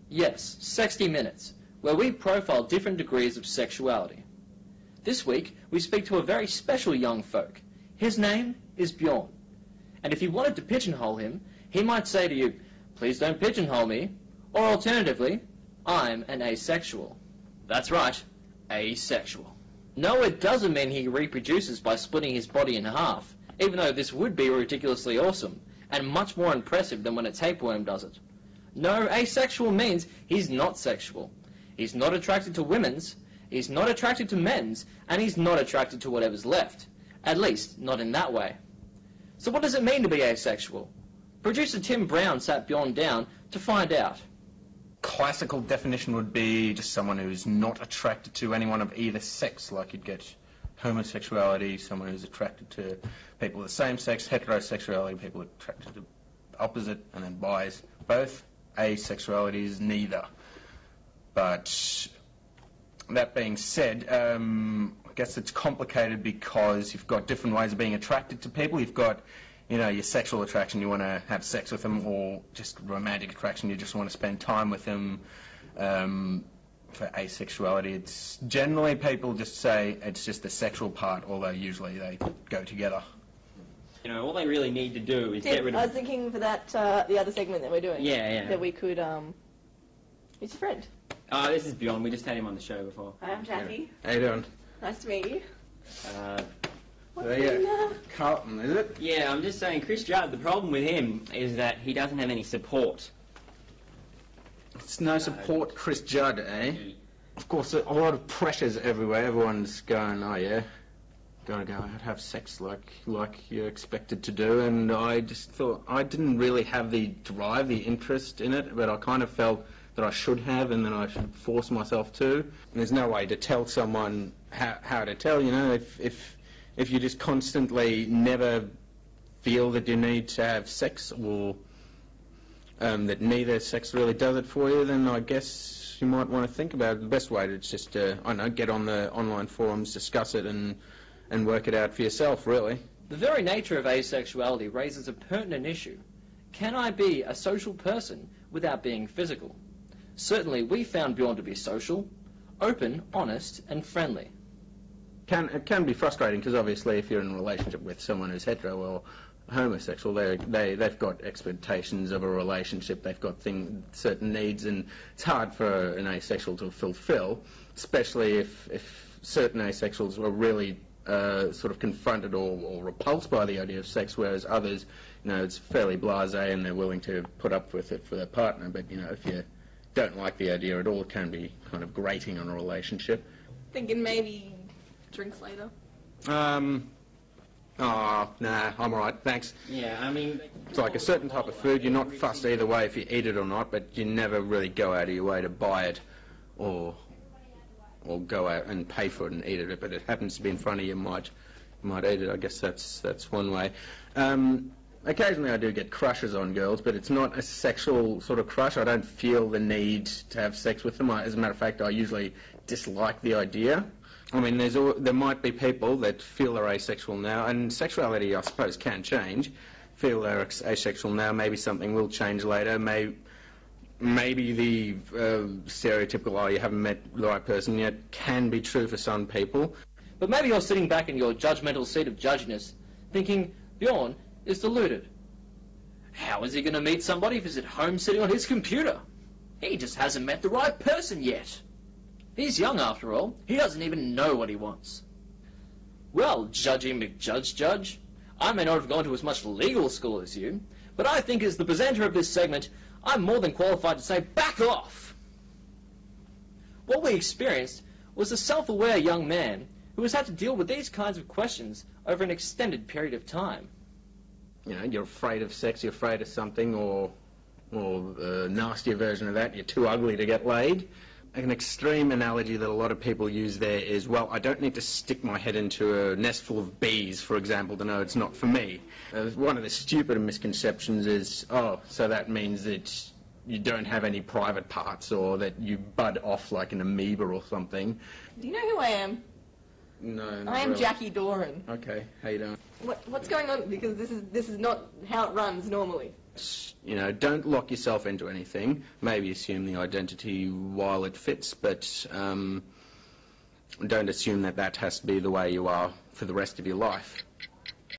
Yes, 60 Minutes, where we profile different degrees of sexuality. This week, we speak to a very special young folk. His name is Bjorn. And if you wanted to pigeonhole him, he might say to you, "Please don't pigeonhole me," or alternatively, "I'm an asexual." That's right, asexual. No, it doesn't mean he reproduces by splitting his body in half, even though this would be ridiculously awesome, and much more impressive than when a tapeworm does it. No, asexual means he's not sexual. He's not attracted to women's, he's not attracted to men's, and he's not attracted to whatever's left. At least, not in that way. So what does it mean to be asexual? Producer Tim Brown sat Bjorn down to find out. Classical definition would be just someone who's not attracted to anyone of either sex, like you'd get homosexuality, someone who's attracted to people of the same sex, heterosexuality, people attracted to opposite, and then bis, both. Asexuality is neither. But that being said, I guess it's complicated because you've got different ways of being attracted to people. You've got, you know, your sexual attraction, you want to have sex with them, or just romantic attraction, you just want to spend time with them. For asexuality, it's generally people just say it's just the sexual part, although usually they go together. You know, all they really need to do is get rid of... I was thinking for that, the other segment that we're doing. Yeah. That we could, who's your friend? This is Bjorn. We just had him on the show before. Hi, I'm Jackie. How you doing? Nice to meet you. What's Carlton, is it? Yeah, I'm just saying, Chris Judd, the problem with him is that he doesn't have any support. It's no support, Chris Judd, eh? Of course, a lot of pressures everywhere. Everyone's going, oh yeah, gotta go out, have sex like you're expected to do. And I just thought I didn't really have the drive, the interest in it, but I kind of felt that I should have, and then I should force myself to. And there's no way to tell someone how to tell, you know, if you just constantly never feel that you need to have sex, or that neither sex really does it for you, then I guess you might want to think about it. The best way to just, I don't know, get on the online forums, discuss it, and work it out for yourself, really. The very nature of asexuality raises a pertinent issue. Can I be a social person without being physical? Certainly, we found Bjorn to be social, open, honest, and friendly. It can be frustrating because obviously if you're in a relationship with someone who's hetero or homosexual, they've got expectations of a relationship, they've got certain needs, and it's hard for an asexual to fulfill, especially if certain asexuals were really sort of confronted or repulsed by the idea of sex, whereas others, you know, it's fairly blasé and they're willing to put up with it for their partner. But, you know, if you don't like the idea at all, it can be kind of grating on a relationship. Thinking maybe drinks later. Oh, nah, I'm alright, thanks. Yeah, I mean... It's like a certain type of food, you're not fussed either way if you eat it or not, but you never really go out of your way to buy it or go out and pay for it and eat it. But it happens to be in front of you, you might eat it. I guess that's one way. Occasionally I do get crushes on girls, but it's not a sexual sort of crush. I don't feel the need to have sex with them. As a matter of fact, I usually dislike the idea. I mean, there might be people that feel they're asexual now, and sexuality, I suppose, can change. Feel they're asexual now, maybe something will change later. Maybe the stereotypical, oh, you haven't met the right person yet, can be true for some people. But maybe you're sitting back in your judgmental seat of judginess, thinking, Bjorn is deluded. How is he going to meet somebody if he's at home sitting on his computer? He just hasn't met the right person yet. He's young after all. He doesn't even know what he wants. Well, Judgy McJudge, I may not have gone to as much legal school as you, but I think as the presenter of this segment, I'm more than qualified to say, back off! What we experienced was a self-aware young man who has had to deal with these kinds of questions over an extended period of time. You know, you're afraid of sex, you're afraid of something, or a nastier version of that, you're too ugly to get laid. An extreme analogy that a lot of people use there is, well, I don't need to stick my head into a nest full of bees, for example, to know it's not for me. One of the stupid misconceptions is, oh, so that means that you don't have any private parts, or that you bud off like an amoeba or something. Do you know who I am? No, I am really. Jackie Doran. Okay, how you doing? What's going on? Because this is not how it runs normally. You know, don't lock yourself into anything. Maybe assume the identity while it fits, but don't assume that that has to be the way you are for the rest of your life.